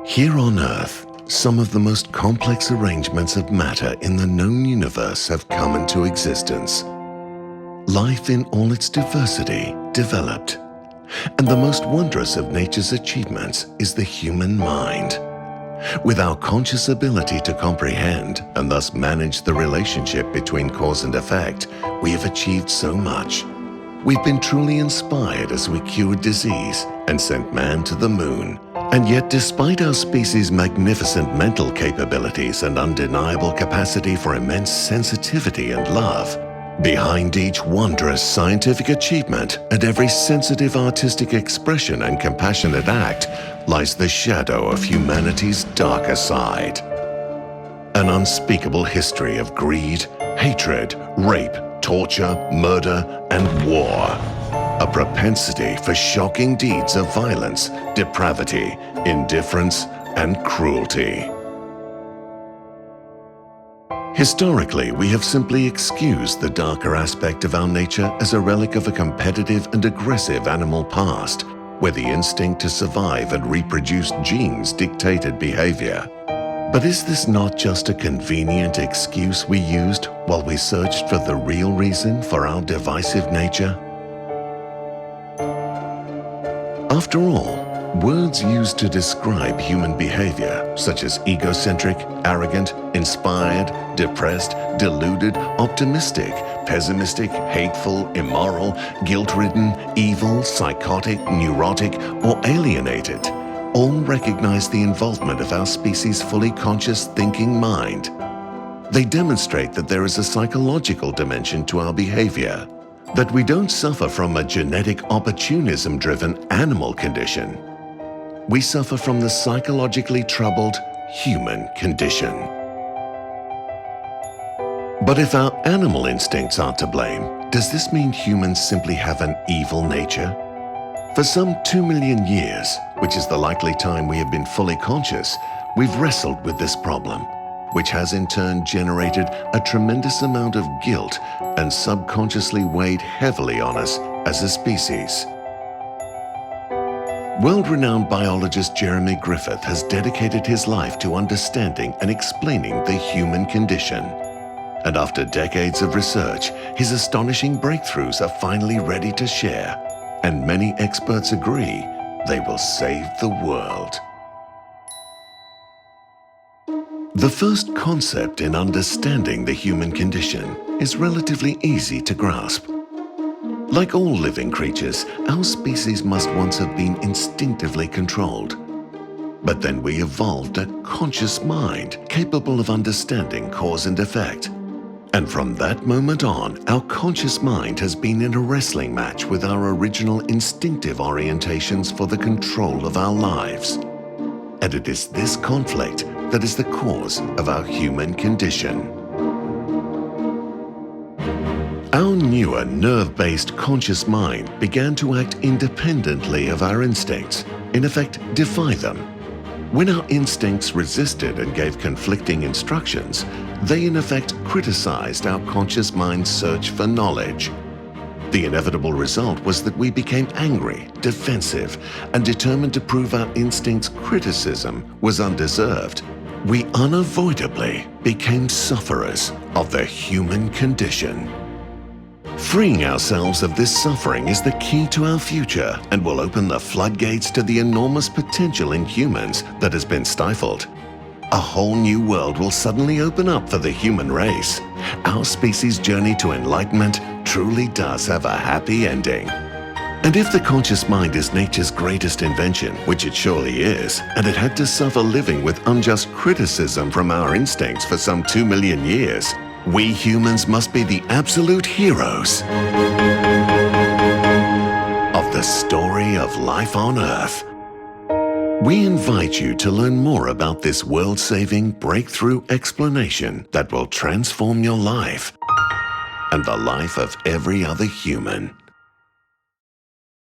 Here on Earth, some of the most complex arrangements of matter in the known universe have come into existence. Life in all its diversity developed. And the most wondrous of nature's achievements is the human mind. With our conscious ability to comprehend and thus manage the relationship between cause and effect, we have achieved so much. We've been truly inspired as we cured disease and sent man to the moon. And yet, despite our species' magnificent mental capabilities and undeniable capacity for immense sensitivity and love, behind each wondrous scientific achievement and every sensitive artistic expression and compassionate act lies the shadow of humanity's darker side. An unspeakable history of greed, hatred, rape, torture, murder, and war. A propensity for shocking deeds of violence, depravity, indifference, and cruelty. Historically, we have simply excused the darker aspect of our nature as a relic of a competitive and aggressive animal past, where the instinct to survive and reproduce genes dictated behavior. But is this not just a convenient excuse we used while we searched for the real reason for our divisive nature? After all, words used to describe human behavior, such as egocentric, arrogant, inspired, depressed, deluded, optimistic, pessimistic, hateful, immoral, guilt-ridden, evil, psychotic, neurotic, or alienated, all recognize the involvement of our species' fully conscious thinking mind. They demonstrate that there is a psychological dimension to our behavior, that we don't suffer from a genetic opportunism-driven animal condition. We suffer from the psychologically troubled human condition. But if our animal instincts are to blame, does this mean humans simply have an evil nature? For some 2 million years, which is the likely time we have been fully conscious, we've wrestled with this problem, which has in turn generated a tremendous amount of guilt and subconsciously weighed heavily on us as a species. World-renowned biologist Jeremy Griffith has dedicated his life to understanding and explaining the human condition. And after decades of research, his astonishing breakthroughs are finally ready to share. And many experts agree they will save the world. The first concept in understanding the human condition is relatively easy to grasp. Like all living creatures, our species must once have been instinctively controlled. But then we evolved a conscious mind capable of understanding cause and effect. And from that moment on, our conscious mind has been in a wrestling match with our original instinctive orientations for the control of our lives. And it is this conflict that is the cause of our human condition. Our newer nerve-based conscious mind began to act independently of our instincts, in effect defy them. When our instincts resisted and gave conflicting instructions, they in effect criticized our conscious mind's search for knowledge. The inevitable result was that we became angry, defensive, and determined to prove our instinct's criticism was undeserved. We unavoidably became sufferers of the human condition. Freeing ourselves of this suffering is the key to our future and will open the floodgates to the enormous potential in humans that has been stifled. A whole new world will suddenly open up for the human race. Our species' journey to enlightenment truly does have a happy ending. And if the conscious mind is nature's greatest invention, which it surely is, and it had to suffer living with unjust criticism from our instincts for some 2 million years, we humans must be the absolute heroes of the story of life on Earth. We invite you to learn more about this world-saving breakthrough explanation that will transform your life and the life of every other human.